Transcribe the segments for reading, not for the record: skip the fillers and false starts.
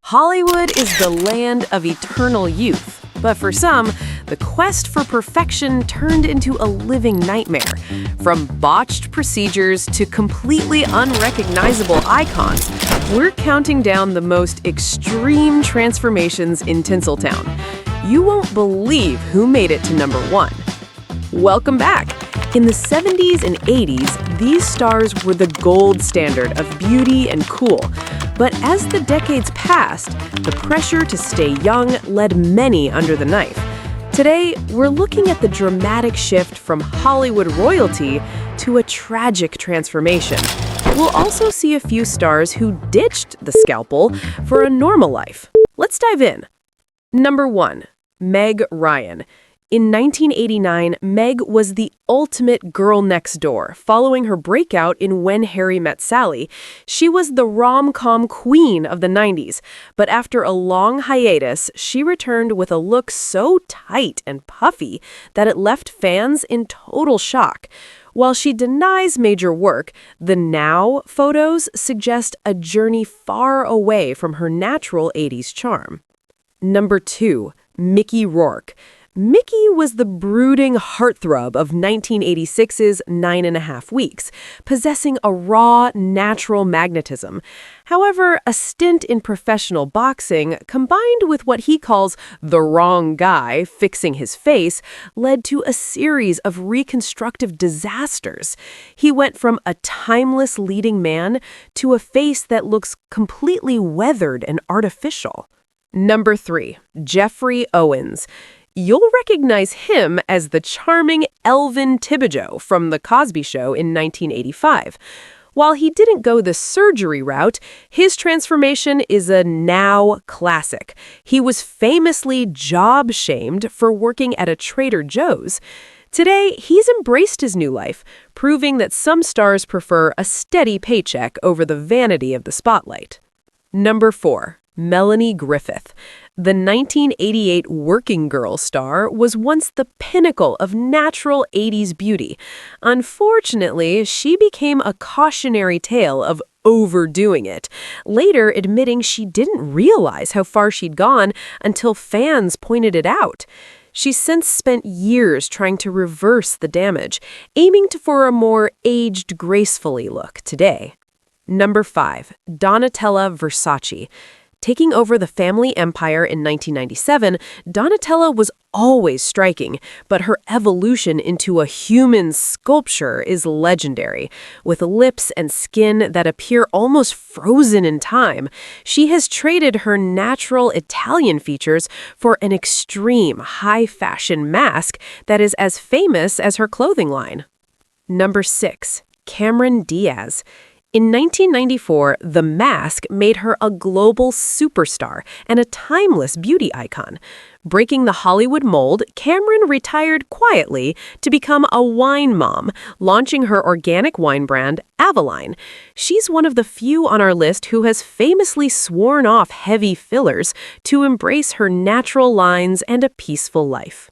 Hollywood is the land of eternal youth, but for some, the quest for perfection turned into a living nightmare. From botched procedures to completely unrecognizable icons, we're counting down the most extreme transformations in Tinseltown. You won't believe who made it to number one. Welcome back. In the 70s and 80s, these stars were the gold standard of beauty and cool. But as the decades passed, the pressure to stay young led many under the knife. Today, we're looking at the dramatic shift from Hollywood royalty to a tragic transformation. We'll also see a few stars who ditched the scalpel for a normal life. Let's dive in. Number 1. Meg Ryan. In 1989, Meg was the ultimate girl next door. Following her breakout in When Harry Met Sally, she was the rom-com queen of the 90s. But after a long hiatus, she returned with a look so tight and puffy that it left fans in total shock. While she denies major work, the Now photos suggest a journey far away from her natural 80s charm. Number 2. Mickey Rourke. Mickey was the brooding heartthrob of 1986's 9.5 Weeks, possessing a raw, natural magnetism. However, a stint in professional boxing, combined with what he calls the wrong guy fixing his face, led to a series of reconstructive disasters. He went from a timeless leading man to a face that looks completely weathered and artificial. Number 3. Jeffrey Owens. You'll recognize him as the charming Elvin Tibideaux from The Cosby Show in 1985. While he didn't go the surgery route, his transformation is a Now classic. He was famously job-shamed for working at a Trader Joe's. Today, he's embraced his new life, proving that some stars prefer a steady paycheck over the vanity of the spotlight. Number 4. Melanie Griffith. The 1988 Working Girl star was once the pinnacle of natural 80s beauty. Unfortunately, she became a cautionary tale of overdoing it, later admitting she didn't realize how far she'd gone until fans pointed it out. She's since spent years trying to reverse the damage, aiming for a more aged gracefully look today. Number 5. Donatella Versace. Taking over the family empire in 1997, Donatella was always striking, but her evolution into a human sculpture is legendary. With lips and skin that appear almost frozen in time, she has traded her natural Italian features for an extreme high-fashion mask that is as famous as her clothing line. Number 6. Cameron Diaz. In 1994, The Mask made her a global superstar and a timeless beauty icon. Breaking the Hollywood mold, Cameron retired quietly to become a wine mom, launching her organic wine brand, Avaline. She's one of the few on our list who has famously sworn off heavy fillers to embrace her natural lines and a peaceful life.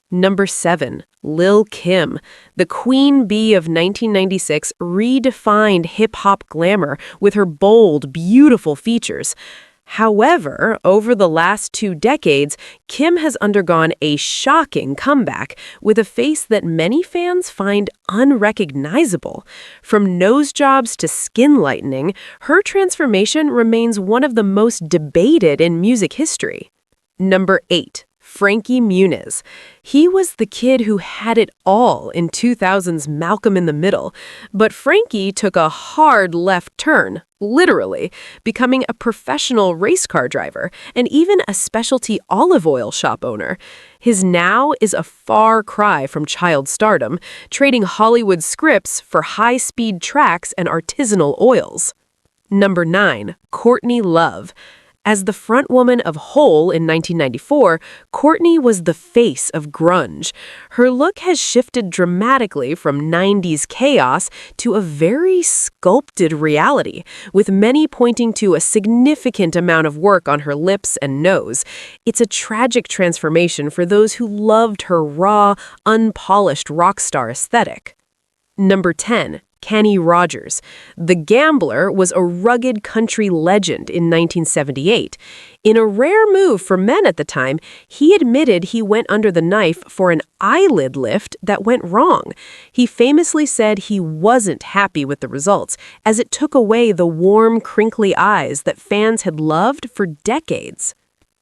Number 7. Lil' Kim. The queen bee of 1996 redefined hip-hop glamour with her bold, beautiful features. However, over the last 2 decades, Kim has undergone a shocking comeback with a face that many fans find unrecognizable. From nose jobs to skin lightening, her transformation remains one of the most debated in music history. Number 8. Frankie Muniz. He was the kid who had it all in 2000's Malcolm in the Middle, but Frankie took a hard left turn, literally, becoming a professional race car driver and even a specialty olive oil shop owner. His Now is a far cry from child stardom, trading Hollywood scripts for high-speed tracks and artisanal oils. Number 9. Courtney Love. As the frontwoman of Hole in 1994, Courtney was the face of grunge. Her look has shifted dramatically from 90s chaos to a very sculpted reality, with many pointing to a significant amount of work on her lips and nose. It's a tragic transformation for those who loved her raw, unpolished rock star aesthetic. Number 10. Kenny Rogers. The gambler was a rugged country legend in 1978. In a rare move for men at the time, he admitted he went under the knife for an eyelid lift that went wrong. He famously said he wasn't happy with the results, as it took away the warm, crinkly eyes that fans had loved for decades.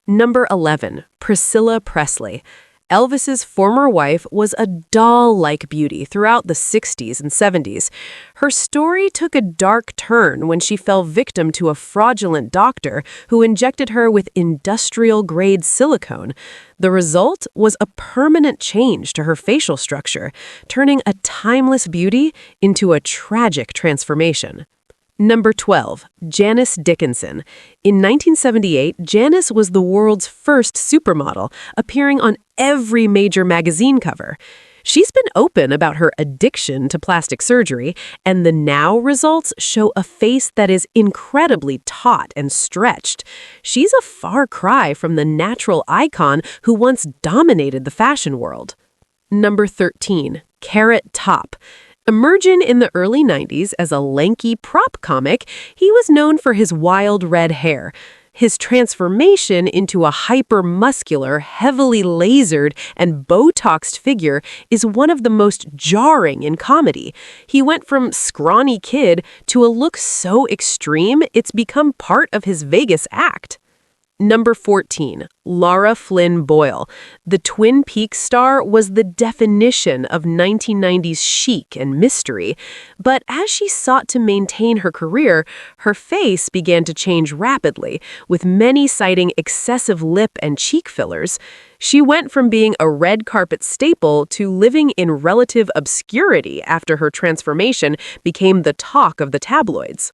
Number 11. Priscilla Presley. Elvis's former wife was a doll-like beauty throughout the 60s and 70s. Her story took a dark turn when she fell victim to a fraudulent doctor who injected her with industrial-grade silicone. The result was a permanent change to her facial structure, turning a timeless beauty into a tragic transformation. Number 12. Janice Dickinson. In 1978, Janice was the world's first supermodel, appearing on every major magazine cover. She's been open about her addiction to plastic surgery, and the now results show a face that is incredibly taut and stretched. She's a far cry from the natural icon who once dominated the fashion world. Number 13. Carrot Top. Emerging in the early 90s as a lanky prop comic, he was known for his wild red hair. His transformation into a hyper-muscular, heavily lasered, and Botoxed figure is one of the most jarring in comedy. He went from scrawny kid to a look so extreme it's become part of his Vegas act. Number 14. Lara Flynn Boyle. The Twin Peaks star was the definition of 1990s chic and mystery, but as she sought to maintain her career, her face began to change rapidly, with many citing excessive lip and cheek fillers. She went from being a red carpet staple to living in relative obscurity after her transformation became the talk of the tabloids.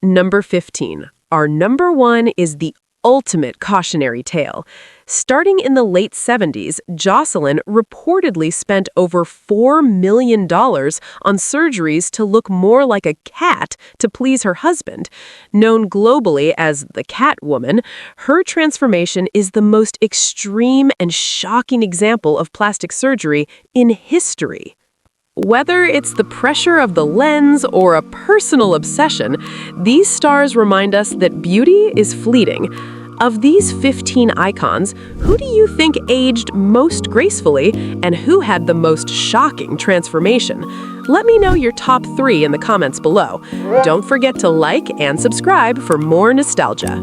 Number 15. Our number one is the ultimate cautionary tale. Starting in the late 70s, Jocelyn reportedly spent over $4 million on surgeries to look more like a cat to please her husband. Known globally as the Catwoman, her transformation is the most extreme and shocking example of plastic surgery in history. Whether it's the pressure of the lens or a personal obsession, these stars remind us that beauty is fleeting. Of these 15 icons, who do you think aged most gracefully and who had the most shocking transformation? Let me know your top 3 in the comments below. Don't forget to like and subscribe for more nostalgia.